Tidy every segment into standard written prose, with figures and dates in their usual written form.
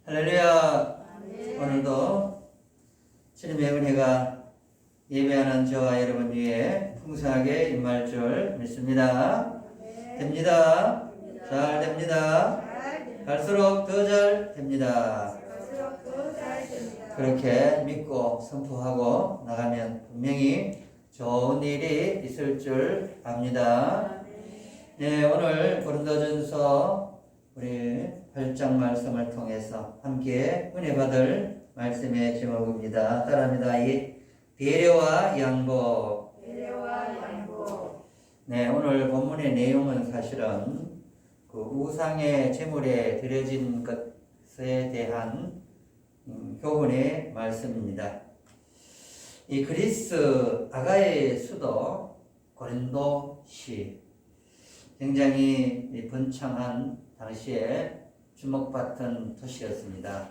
할렐루야. 네. 오늘도 주님의 은혜가 예배하는 저와 여러분 위에 풍성하게 임할 줄 믿습니다. 네. 됩니다. 잘 됩니다. 갈수록 더 잘 됩니다. 갈수록 더 잘 됩니다. 그렇게 믿고 선포하고 나가면 분명히 좋은 일이 있을 줄 압니다. 네, 오늘 고린도전서 우리 8장 말씀을 통해서 함께 은혜 받을 말씀의 제목입니다. 따라합니다. 이 배려와 양보. 배려와 양보. 네, 오늘 본문의 내용은 사실은 그 우상의 제물에 드려진 것에 대한 교훈의 말씀입니다. 이 그리스 아가의 수도 고린도시, 굉장히 번창한 당시에 주목받던 도시였습니다.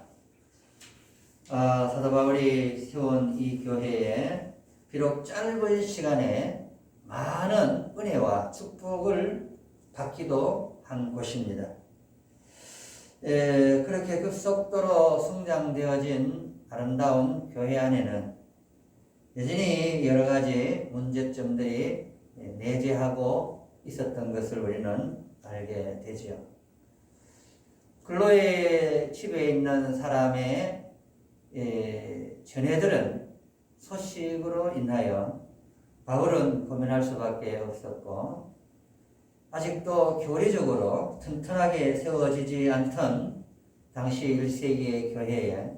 사도 바울이 세운 이 교회에 비록 짧은 시간에 많은 은혜와 축복을 받기도 한 곳입니다. 그렇게 급속도로 성장되어진 아름다운 교회 안에는 여전히 여러 가지 문제점들이 내재하고 있었던 것을 우리는 알게 되지요. 클로에 집에 있는 사람의 전애들은 소식으로 인하여 바울은 고민할 수밖에 없었고, 아직도 교리적으로 튼튼하게 세워지지 않던 당시 1세기의 교회에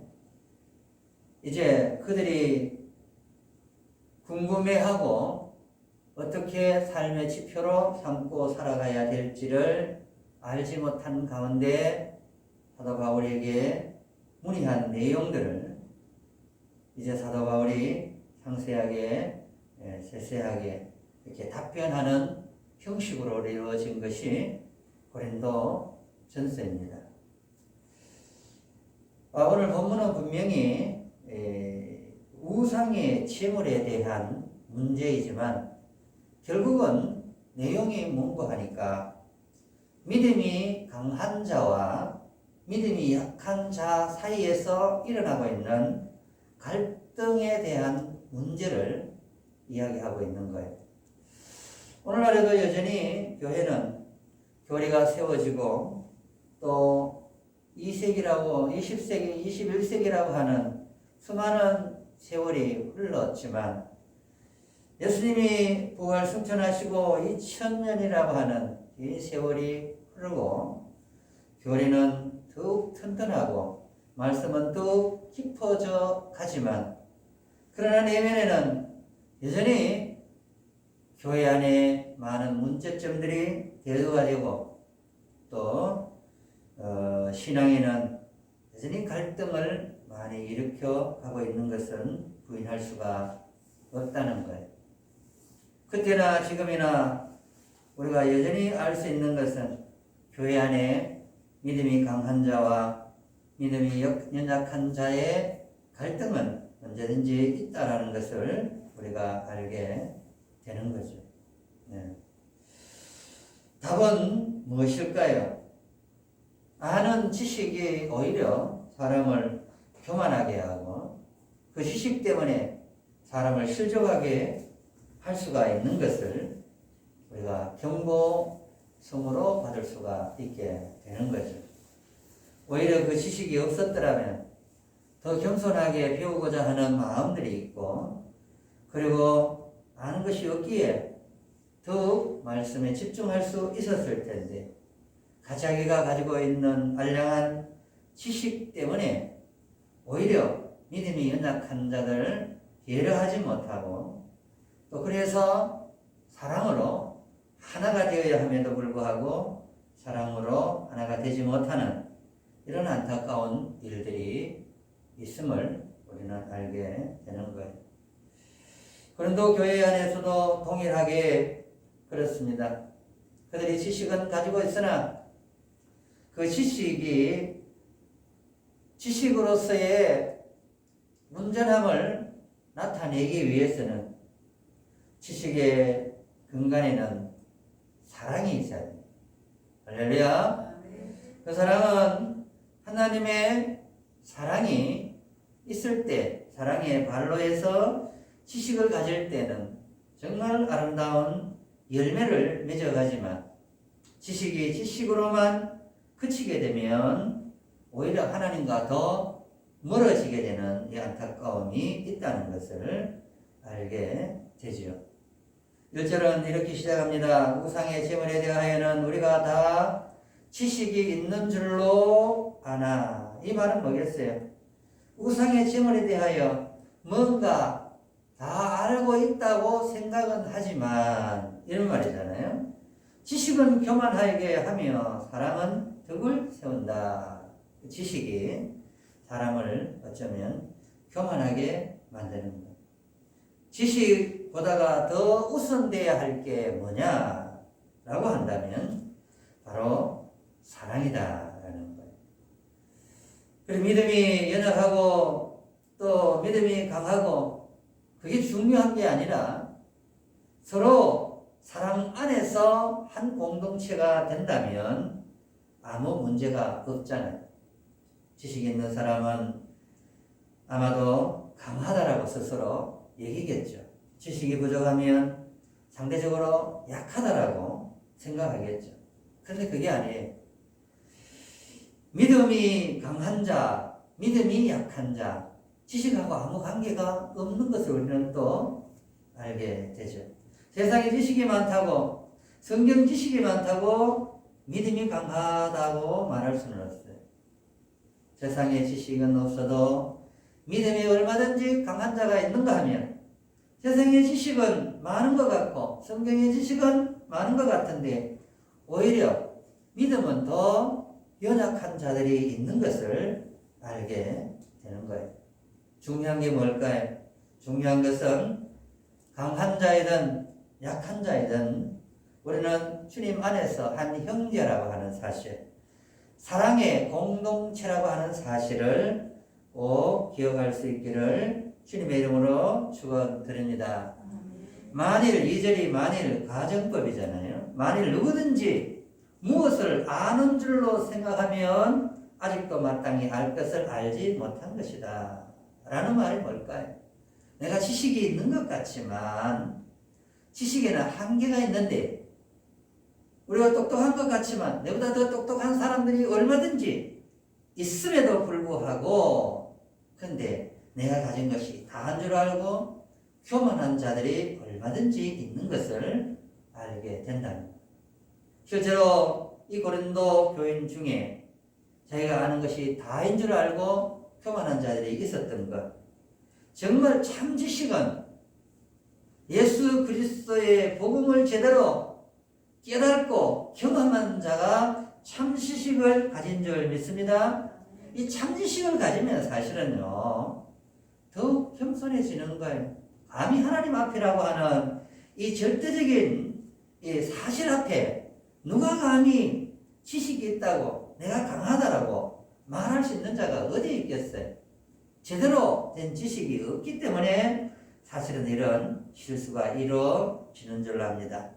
이제 그들이 궁금해하고 어떻게 삶의 지표로 삼고 살아가야 될지를 알지 못한 가운데 사도 바울에게 문의한 내용들을 이제 사도 바울이 상세하게 세세하게 이렇게 답변하는 형식으로 이루어진 것이 고린도 전서입니다. 오늘 본문은 분명히 우상의 제물에 대한 문제이지만 결국은 내용이 뭔고 하니까 믿음이 강한 자와 믿음이 약한 자 사이에서 일어나고 있는 갈등에 대한 문제를 이야기하고 있는 거예요. 오늘날에도 여전히 교회는 교리가 세워지고 또 2세기라고 20세기, 21세기라고 하는 수많은 세월이 흘렀지만 예수님이 부활 승천하시고 2000년이라고 하는 이 세월이 흐르고 교리는 더욱 튼튼하고 말씀은 더욱 깊어져 가지만 그러나 내면에는 여전히 교회 안에 많은 문제점들이 대두가 되고 또 신앙에는 여전히 갈등을 많이 일으켜 가고 있는 것은 부인할 수가 없다는 거예요. 그때나 지금이나 우리가 여전히 알 수 있는 것은 교회 안에 믿음이 강한 자와 믿음이 연약한 자의 갈등은 언제든지 있다라는 것을 우리가 알게 되는 거죠. 네. 답은 무엇일까요? 아는 지식이 오히려 사람을 교만하게 하고 그 지식 때문에 사람을 실족하게 할 수가 있는 것을 우리가 경고성으로 받을 수가 있게 되는 거죠. 오히려 그 지식이 없었더라면 더 겸손하게 배우고자 하는 마음들이 있고 그리고 아는 것이 없기에 더욱 말씀에 집중할 수 있었을 텐데 자기가 가지고 있는 알량한 지식 때문에 오히려 믿음이 연약한 자들을 배려하지 못하고 또 그래서 사랑으로 하나가 되어야 함에도 불구하고 사랑으로 하나가 되지 못하는 이런 안타까운 일들이 있음을 우리는 알게 되는 거예요. 고린도 교회 안에서도 동일하게 그렇습니다. 그들이 지식은 가지고 있으나 그 지식으로서의 온전함을 나타내기 위해서는 지식의 근간에는 사랑이 있어야 됩니다. 할렐루야. 그 사랑은 하나님의 사랑이 있을 때, 사랑의 발로 해서 지식을 가질 때는 정말 아름다운 열매를 맺어가지만 지식이 지식으로만 그치게 되면 오히려 하나님과 더 멀어지게 되는 이 안타까움이 있다는 것을 알게 되지요. 1절은 이렇게 시작합니다. 우상의 제물에 대하여는 우리가 다 지식이 있는 줄로 아나. 이 말은 뭐겠어요? 우상의 제물에 대하여 뭔가 다 알고 있다고 생각은 하지만 이런 말이잖아요. 지식은 교만하게 하며 사람은 덕을 세운다. 지식이 사람을 어쩌면 교만하게 만드는 거예요. 지식보다가 더 우선돼야 할 게 뭐냐라고 한다면 바로 사랑이다라는 거예요. 그리고 믿음이 연약하고 또 믿음이 강하고 그게 중요한 게 아니라 서로 사랑 안에서 한 공동체가 된다면 아무 문제가 없잖아요. 지식 있는 사람은 아마도 강하다라고 스스로 얘기겠죠. 지식이 부족하면 상대적으로 약하다라고 생각하겠죠. 그런데 그게 아니에요. 믿음이 강한 자, 믿음이 약한 자, 지식하고 아무 관계가 없는 것을 우리는 또 알게 되죠. 세상에 지식이 많다고, 성경 지식이 많다고 믿음이 강하다고 말할 수는 없어요. 세상에 지식은 없어도 믿음이 얼마든지 강한 자가 있는가 하면 세상의 지식은 많은 것 같고 성경의 지식은 많은 것 같은데 오히려 믿음은 더 연약한 자들이 있는 것을 알게 되는 거예요. 중요한 게 뭘까요? 중요한 것은 강한 자이든 약한 자이든 우리는 주님 안에서 한 형제라고 하는 사실, 사랑의 공동체라고 하는 사실을 꼭 기억할 수 있기를 주님의 이름으로 축원드립니다. 만일 2절이 만일 가정법이잖아요. 만일 누구든지 무엇을 아는 줄로 생각하면 아직도 마땅히 알 것을 알지 못한 것이다. 라는 말이 뭘까요? 내가 지식이 있는 것 같지만 지식에는 한계가 있는데 우리가 똑똑한 것 같지만 내보다 더 똑똑한 사람들이 얼마든지 있음에도 불구하고 근데 내가 가진 것이 다한 줄 알고 교만한 자들이 얼마든지 있는 것을 알게 된다는 것. 실제로 이 고린도 교인 중에 자기가 아는 것이 다인 줄 알고 교만한 자들이 있었던 것. 정말 참 지식은 예수 그리스도의 복음을 제대로 깨닫고 경험한 자가 참 지식을 가진 줄 믿습니다. 이 참 지식을 가지면 사실은요 더욱 겸손해지는 거예요. 감히 하나님 앞이라고 하는 이 절대적인 이 사실 앞에 누가 감히 지식이 있다고 내가 강하다라고 말할 수 있는 자가 어디 있겠어요? 제대로 된 지식이 없기 때문에 사실은 이런 실수가 이루어지는 줄 압니다.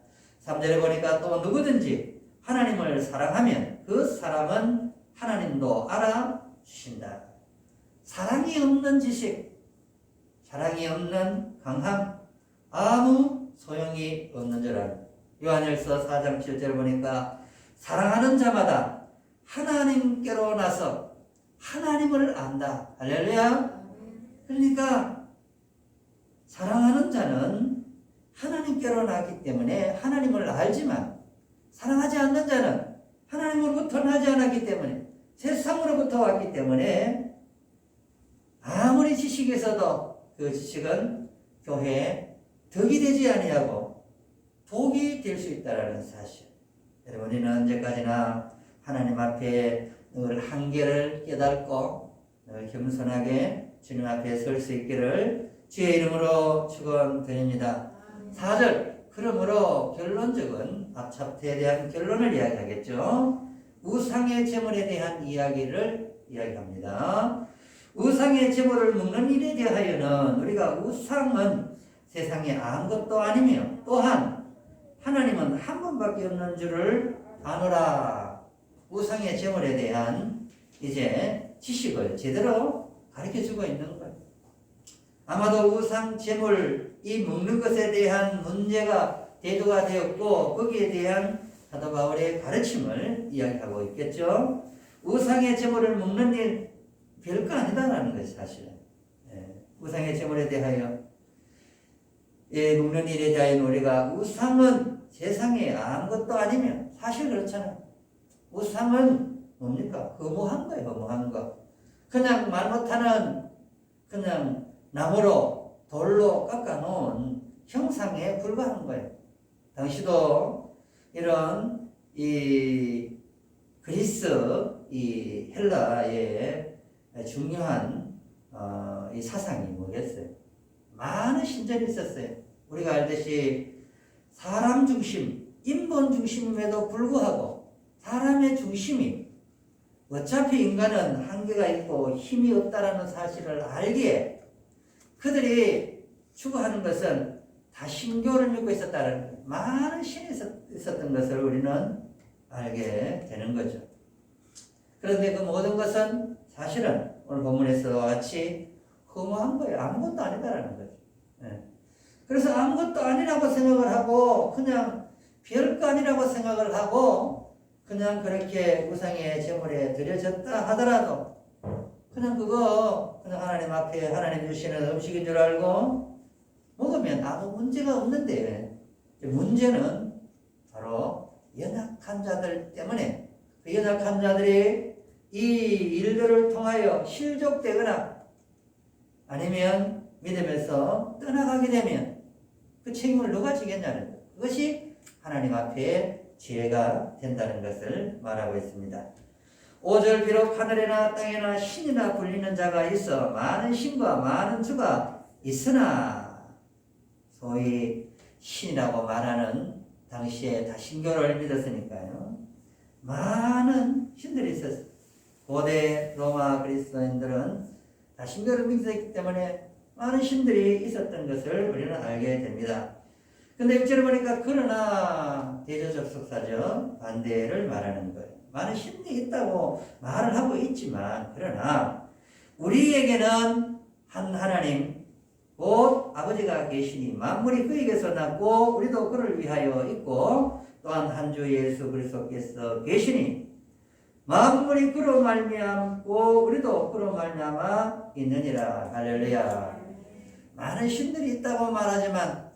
3절에 보니까 또 누구든지 하나님을 사랑하면 그 사람은 하나님도 알아주신다. 사랑이 없는 지식, 사랑이 없는 강함, 아무 소용이 없는 줄 압니다. 요한일서 4장 7절 보니까 사랑하는 자마다 하나님께로 나서 하나님을 안다. 할렐루야. 그러니까 사랑하는 자는 하나님께로 나기 때문에 하나님을 알지만 사랑하지 않는 자는 하나님으로부터 나지 않았기 때문에 세상으로부터 왔기 때문에 아무리 지식이 있어도 그 지식은 교회에 덕이 되지 아니하고 독이 될 수 있다는 사실. 여러분 우리는 언제까지나 하나님 앞에 늘 한계를 깨닫고 늘 겸손하게 주님 앞에 설 수 있기를 주의 이름으로 축원드립니다. 4절 그러므로 결론적은 앞차트에 대한 결론을 이야기하겠죠. 우상의 제물에 대한 이야기를 이야기합니다. 우상의 제물을 먹는 일에 대하여는 우리가 우상은 세상에 아무것도 아니며 또한 하나님은 한 분밖에 없는 줄을 아노라. 우상의 제물에 대한 이제 지식을 제대로 가르쳐 주고 있는 거예요. 아마도 우상 제물 이 먹는 것에 대한 문제가 대두가 되었고 거기에 대한 사도 바울의 가르침을 이야기하고 있겠죠. 우상의 제물을 먹는 일 별거 아니다라는 것이 사실은. 우상의 제물에 대하여 먹는 일에 대하여 우리가 우상은 세상에 아무것도 아니면 사실 그렇잖아요. 우상은 뭡니까? 허무한 거예요. 허무한 거. 그냥 말 못하는 그냥 나무로 돌로 깎아놓은 형상에 불과한 거예요. 당시도 이런 이 그리스 이 헬라의 중요한 이 사상이 뭐겠어요? 많은 신전이 있었어요. 우리가 알듯이 사람 중심, 인본 중심임에도 불구하고 사람의 중심이 어차피 인간은 한계가 있고 힘이 없다라는 사실을 알기에 그들이 추구하는 것은 다 신교를 믿고 있었다는 거예요. 많은 신이 있었던 것을 우리는 알게 되는 거죠. 그런데 그 모든 것은 사실은 오늘 본문에서와 같이 허무한 거예요. 아무것도 아니다라는 거죠. 그래서 아무것도 아니라고 생각을 하고 그냥 별거 아니라고 생각을 하고 그냥 그렇게 우상의 제물에 드려졌다 하더라도 그냥 그거 그냥 하나님 앞에 하나님 주시는 음식인 줄 알고 먹으면 아무 문제가 없는데 문제는 바로 연약한 자들 때문에 그 연약한 자들이 이 일들을 통하여 실족되거나 아니면 믿음에서 떠나가게 되면 그 책임을 누가 지겠냐는 거예요. 그것이 하나님 앞에 죄가 된다는 것을 말하고 있습니다. 5절 비록 하늘에나 땅에나 신이나 불리는 자가 있어 많은 신과 많은 주가 있으나 소위 신이라고 말하는 당시에 다 신교를 믿었으니까요. 많은 신들이 있었어요. 고대 로마 그리스도인들은 다 신교를 믿었기 때문에 많은 신들이 있었던 것을 우리는 알게 됩니다. 근데 6절에 보니까 그러나 대조접속사죠. 반대를 말하는 거예요. 많은 신이 있다고 말을 하고 있지만 그러나 우리에게는 한 하나님 곧 아버지가 계시니 만물이 그에게서 났고 우리도 그를 위하여 있고 또한 한 주 예수 그리스도께서 계시니 만물이 그로 말미암고 우리도 그로 말미암아 있느니라. 할렐루야. 많은 신들이 있다고 말하지만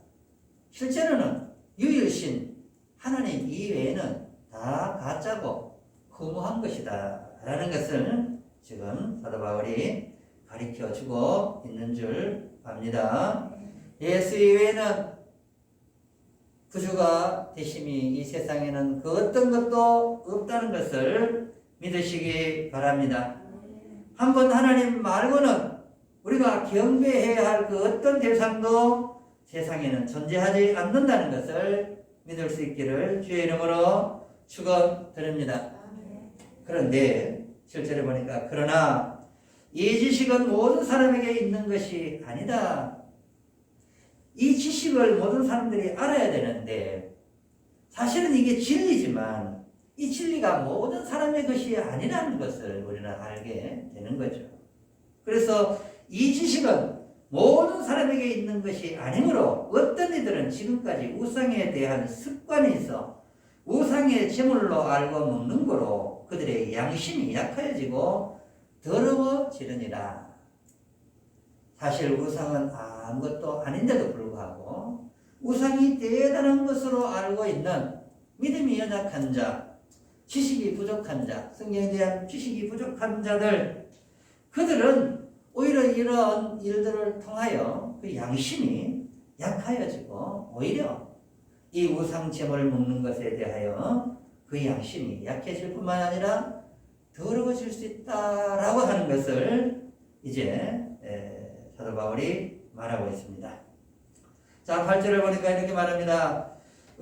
실제로는 유일신 하나님 이외에는 다 가짜고 허무한 것이다 라는 것을 지금 사도 바울이 가르쳐주고 있는 줄 압니다. 예수 이외에는 구주가 되심이 이 세상에는 그 어떤 것도 없다는 것을 믿으시기 바랍니다. 한번 하나님 말고는 우리가 경배해야 할 그 어떤 대상도 세상에는 존재하지 않는다는 것을 믿을 수 있기를 주의 이름으로 축원드립니다. 그런데 실제로 보니까 그러나 이 지식은 모든 사람에게 있는 것이 아니다. 이 지식을 모든 사람들이 알아야 되는데 사실은 이게 진리지만 이 진리가 모든 사람의 것이 아니라는 것을 우리는 알게 되는 거죠. 그래서 이 지식은 모든 사람에게 있는 것이 아니므로 어떤 이들은 지금까지 우상에 대한 습관이 있어 우상의 제물로 알고 먹는 거로 그들의 양심이 약해지고 더러워지느니라. 사실 우상은 아무것도 아닌데도 불구하고 우상이 대단한 것으로 알고 있는 믿음이 연약한 자, 지식이 부족한 자, 성경에 대한 지식이 부족한 자들, 그들은 오히려 이런 일들을 통하여 그 양심이 약하여지고 오히려 이 우상 제물을 먹는 것에 대하여 그 양심이 약해질 뿐만 아니라 더러워질 수 있다라고 하는 것을 이제 사도 바울이 말하고 있습니다. 자, 8절을 보니까 이렇게 말합니다.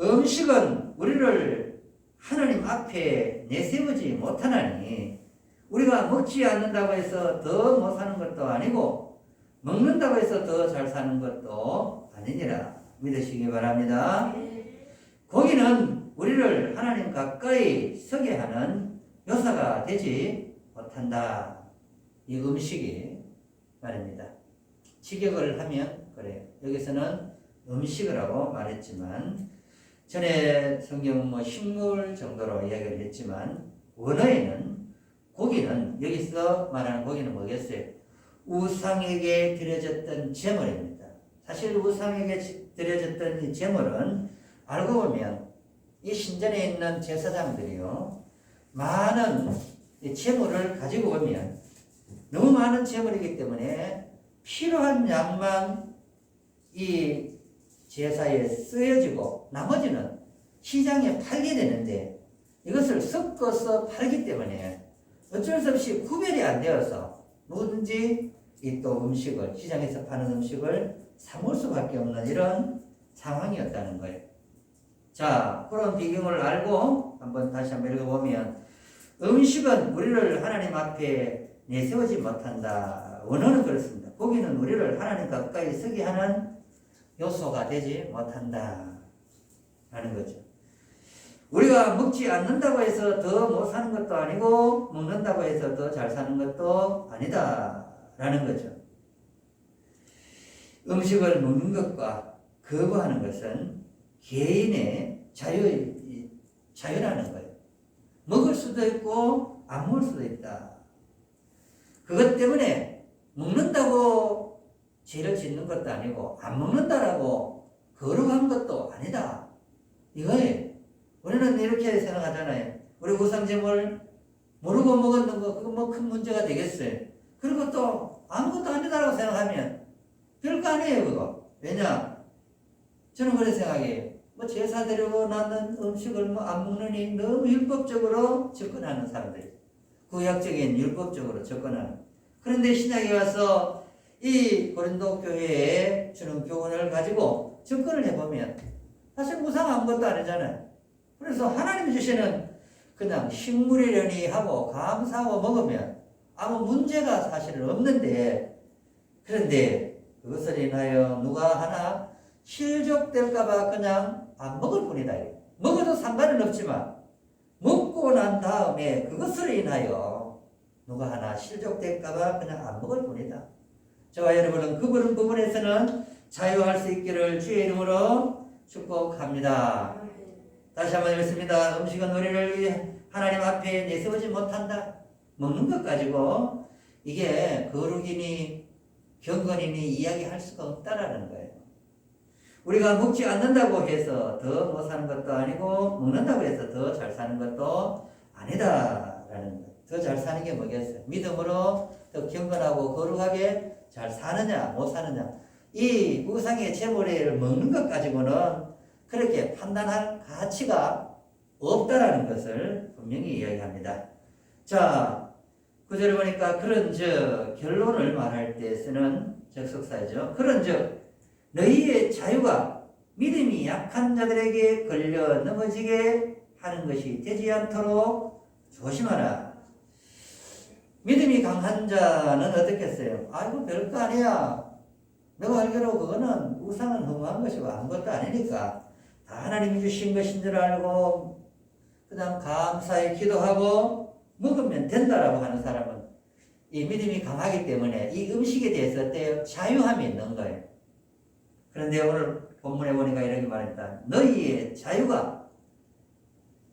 음식은 우리를 하나님 앞에 내세우지 못하나니 우리가 먹지 않는다고 해서 더 못 사는 것도 아니고 먹는다고 해서 더 잘 사는 것도 아니니라. 믿으시기 바랍니다. 고기는 우리를 하나님 가까이 서게 하는 묘사가 되지 못한다. 이 음식이 말입니다. 직역을 하면 그래요. 여기서는 음식을 하고 말했지만 전에 성경은 뭐 식물 정도로 이야기를 했지만 원어에는 고기는 여기서 말하는 고기는 뭐겠어요? 우상에게 드려졌던 제물입니다. 사실 우상에게 드려졌던 이 제물은 알고 보면 이 신전에 있는 제사장들이요 많은 이 제물을 가지고 오면 너무 많은 제물이기 때문에 필요한 양만 이 제사에 쓰여지고 나머지는 시장에 팔게 되는데 이것을 섞어서 팔기 때문에 어쩔 수 없이 구별이 안 되어서 누구든지 이 또 음식을 시장에서 파는 음식을 사먹을 수밖에 없는 이런 상황이었다는 거예요. 자, 그런 배경을 알고 다시 한번 읽어보면 음식은 우리를 하나님 앞에 내세우지 못한다. 원어는 그렇습니다. 고기는 우리를 하나님 가까이 서게 하는 요소가 되지 못한다 라는 거죠. 우리가 먹지 않는다고 해서 더 못 사는 것도 아니고 먹는다고 해서 더 잘 사는 것도 아니다 라는 거죠. 음식을 먹는 것과 거부하는 것은 개인의 자유라는 거예요. 먹을 수도 있고 안 먹을 수도 있다. 그것 때문에 먹는다고 죄를 짓는 것도 아니고 안 먹는다라고 거룩한 것도 아니다. 이거예요. 우리는 이렇게 생각하잖아요. 우리 우상제물 모르고 먹었는 거 그거 뭐 큰 문제가 되겠어요. 그리고 또 아무것도 아니다라고 생각하면 별거 아니에요 그거. 왜냐? 저는 그렇게 생각해요. 뭐 제사 드리고 나는 음식을 뭐 안 먹느니 너무 율법적으로 접근하는 사람들. 구약적인 율법적으로 접근하는. 그런데 신약에 와서 이 고린도 교회에 주는 교훈을 가지고 접근을 해보면 사실 우상 아무것도 아니잖아요. 그래서 하나님이 주시는 그냥 식물이려니 하고 감사하고 먹으면 아무 문제가 사실은 없는데 그런데 그것을 인하여 누가 하나 실족될까봐 그냥 안 먹을 뿐이다. 먹어도 상관은 없지만 먹고 난 다음에 그것을 인하여 누가 하나 실족될까봐 그냥 안 먹을 뿐이다. 저와 여러분은 그 부분에서는 자유할 수 있기를 주의 이름으로 축복합니다. 다시 한번 읽습니다. 음식은 우리를 위해 하나님 앞에 내세우지 못한다. 먹는 것 가지고 이게 거룩이니 경건이니 이야기할 수가 없다라는 거예요. 우리가 먹지 않는다고 해서 더 못 사는 것도 아니고 먹는다고 해서 더 잘 사는 것도 아니다라는 거예요. 더 잘 사는 게 뭐겠어요? 믿음으로 더 경건하고 거룩하게 잘 사느냐 못 사느냐 이 우상의 제물을 먹는 것 가지고는 그렇게 판단할 가치가 없다라는 것을 분명히 이야기합니다. 자, 구절을 보니까 그런 결론을 말할 때 쓰는 적석사이죠. 그런 너희의 자유가 믿음이 약한 자들에게 걸려 넘어지게 하는 것이 되지 않도록 조심하라. 믿음이 강한 자는 어떻겠어요? 아이고 별거 아니야. 내가 알기로 그거는 우상은 허무한 것이고 아무것도 아니니까 다 하나님이 주신 것인 줄 알고 그다음 감사히 기도하고 먹으면 된다라고 하는 사람은 이 믿음이 강하기 때문에 이 음식에 대해서 어때요? 자유함이 있는 거예요. 그런데 오늘 본문에 보니까 이렇게 말했다. 너희의 자유가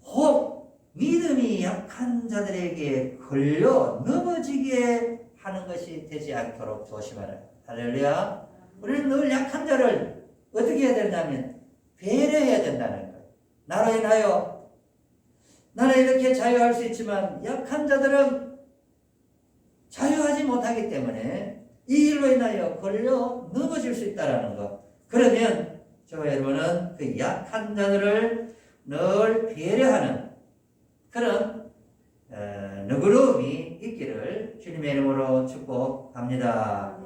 혹 믿음이 약한 자들에게 걸려 넘어지게 하는 것이 되지 않도록 조심하라. 할렐루야. 우리는 늘 약한 자를 어떻게 해야 되냐면 배려해야 된다는 거예요. 나로 인하여 나는 이렇게 자유할 수 있지만 약한 자들은 자유하지 못하기 때문에 이 일로 인하여 걸려 넘어질 수 있다는 것. 그러면 저와 여러분은 그 약한 자들을 늘 배려하는 그런 너그러움이 있기를 주님의 이름으로 축복합니다.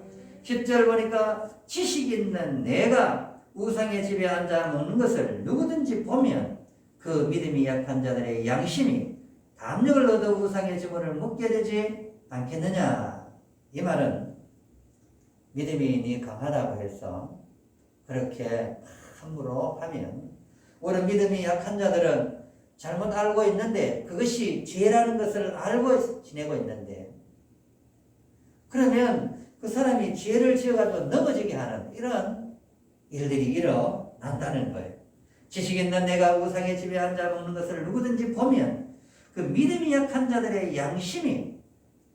10절 보니까 지식 있는 내가 우상의 집에 앉아 먹는 것을 누구든지 보면 그 믿음이 약한 자들의 양심이 담력을 얻어 우상의 제물을 먹게 되지 않겠느냐. 이 말은 믿음이 네 강하다고 해서 그렇게 함부로 하면 오히려 믿음이 약한 자들은 잘못 알고 있는데 그것이 죄라는 것을 알고 지내고 있는데 그러면 그 사람이 죄를 지어가지고 넘어지게 하는 이런 일들이 일어난다는 거예요. 지식 있는 내가 우상의 집에 앉아 먹는 것을 누구든지 보면 그 믿음이 약한 자들의 양심이,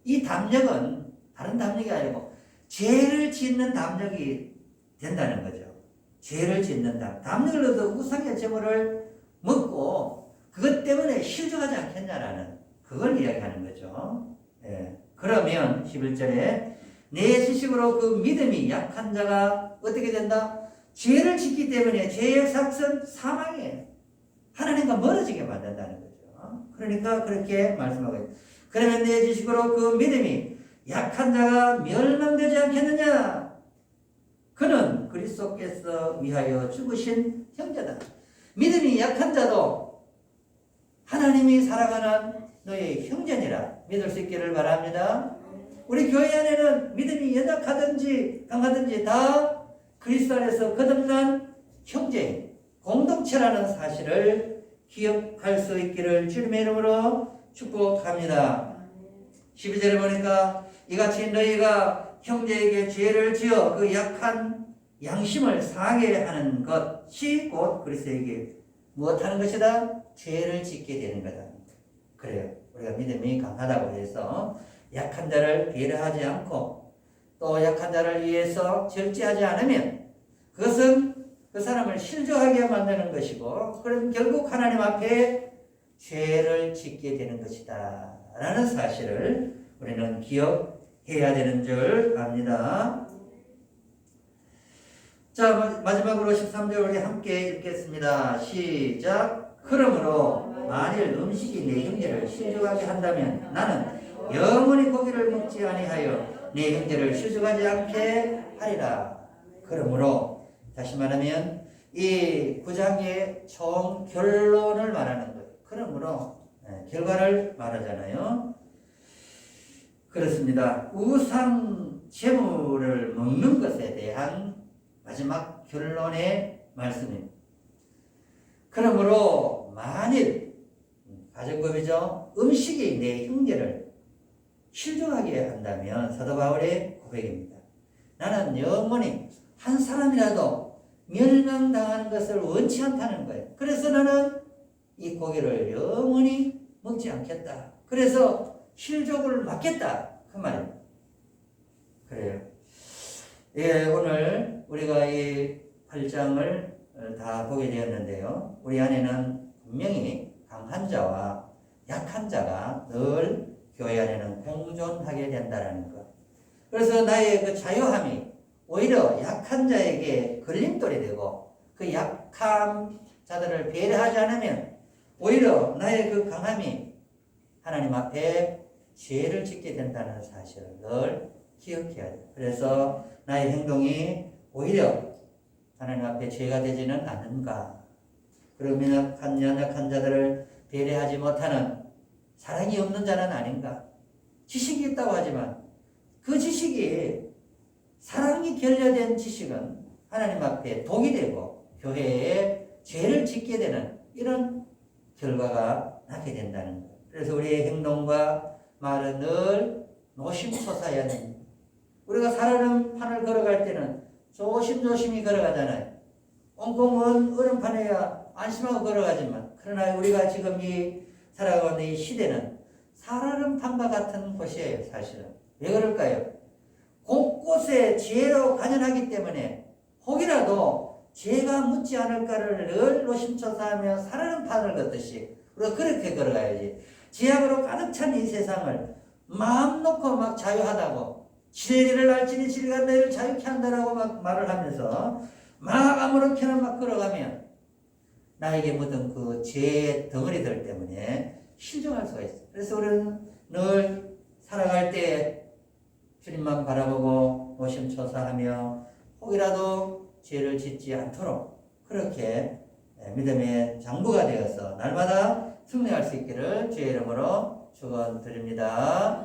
이 담력은 다른 담력이 아니고 죄를 짓는 담력이 된다는 거죠. 죄를 짓는 담력을 얻어 우상의 재물을 먹고 그것 때문에 실족하지 않겠냐라는 그걸 이야기하는 거죠. 예. 그러면 11절에 내 지식으로 그 믿음이 약한 자가 어떻게 된다? 죄를 짓기 때문에 죄의 삭은 사망이에요. 하나님과 멀어지게 만든다는 거죠. 그러니까 그렇게 말씀하고 있어요. 그러면 내 지식으로 그 믿음이 약한 자가 멸망되지 않겠느냐? 그는 그리스도께서 위하여 죽으신 형제다. 믿음이 약한 자도 하나님이 사랑하는 너의 형제니라 믿을 수 있기를 바랍니다. 우리 교회 안에는 믿음이 연약하든지 강하든지 다 그리스도 안에서 거듭난 형제, 공동체라는 사실을 기억할 수 있기를 주님의 이름으로 축복합니다. 12절에 보니까 이같이 너희가 형제에게 죄를 지어 그 약한 양심을 상하게 하는 것이 곧 그리스도에게 무엇하는 것이다? 죄를 짓게 되는 거다. 그래요. 우리가 믿음이 강하다고 해서 약한 자를 배려하지 않고 또 약한 자를 위해서 절제하지 않으면 그것은 그 사람을 실족하게 만드는 것이고 그럼 결국 하나님 앞에 죄를 짓게 되는 것이다 라는 사실을 우리는 기억해야 되는 줄 압니다. 자, 마지막으로 13절 우리 함께 읽겠습니다. 시작. 그러므로 만일 음식이 내 형제를 실족하게 한다면 나는 영원히 고기를 먹지 아니하여 내 형제를 실족하지 않게 하리라. 그러므로 다시 말하면 이 9장의 총 결론을 말하는 거예요. 그러므로 결과를 말하잖아요. 그렇습니다. 우상 제물을 먹는 것에 대한 마지막 결론의 말씀입니다. 그러므로 만일 가정법이죠. 음식이 내 형제를 실족하게 한다면 사도 바울의 고백입니다. 나는 영원히 한 사람이라도 멸망당하는 것을 원치 않다는 거예요. 그래서 나는 이 고기를 영원히 먹지 않겠다. 그래서 실족을 막겠다. 그 말입니다. 그래요. 예, 오늘 우리가 이 8장을 다 보게 되었는데요. 우리 안에는 분명히 강한 자와 약한 자가 늘 교회 안에는 공존하게 된다는 것. 그래서 나의 그 자유함이 오히려 약한 자에게 걸림돌이 되고 그 약한 자들을 배려하지 않으면 오히려 나의 그 강함이 하나님 앞에 죄를 짓게 된다는 사실을 늘 기억해야 돼요. 그래서 나의 행동이 오히려 하나님 앞에 죄가 되지는 않는가. 그러면 연약한 자들을 배려하지 못하는 사랑이 없는 자는 아닌가. 지식이 있다고 하지만 그 지식이 사랑이 결여된 지식은 하나님 앞에 독이 되고 교회에 죄를 짓게 되는 이런 결과가 나게 된다는 거예요. 그래서 우리의 행동과 말은 늘 노심초사해야 됩니다. 우리가 살아가는 판을 걸어갈 때는 조심조심히 걸어가잖아요. 꽁꽁 얼음판에야 안심하고 걸어가지만 그러나 우리가 지금 이 살아가는 이 시대는 살얼음판과 같은 곳이에요. 사실은. 왜 그럴까요? 곳곳에 죄로 관연하기 때문에 혹이라도 죄가 묻지 않을까를 늘 노심초사하며 살얼음판을 걷듯이 우리가 그렇게 걸어가야지. 죄악으로 가득 찬 이 세상을 마음 놓고 막 자유하다고 진리를 알지니 진리가 너희를 자유케 한다라고 막 말을 하면서 막 아무렇게나 막 걸어가면 나에게 묻은 그 죄의 덩어리들 때문에 실종할 수가 있어요. 그래서 우리는 늘 살아갈 때 주님만 바라보고 노심초사하며 혹이라도 죄를 짓지 않도록 그렇게 믿음의 장부가 되어서 날마다 승리할 수 있기를 주의 이름으로 축원드립니다.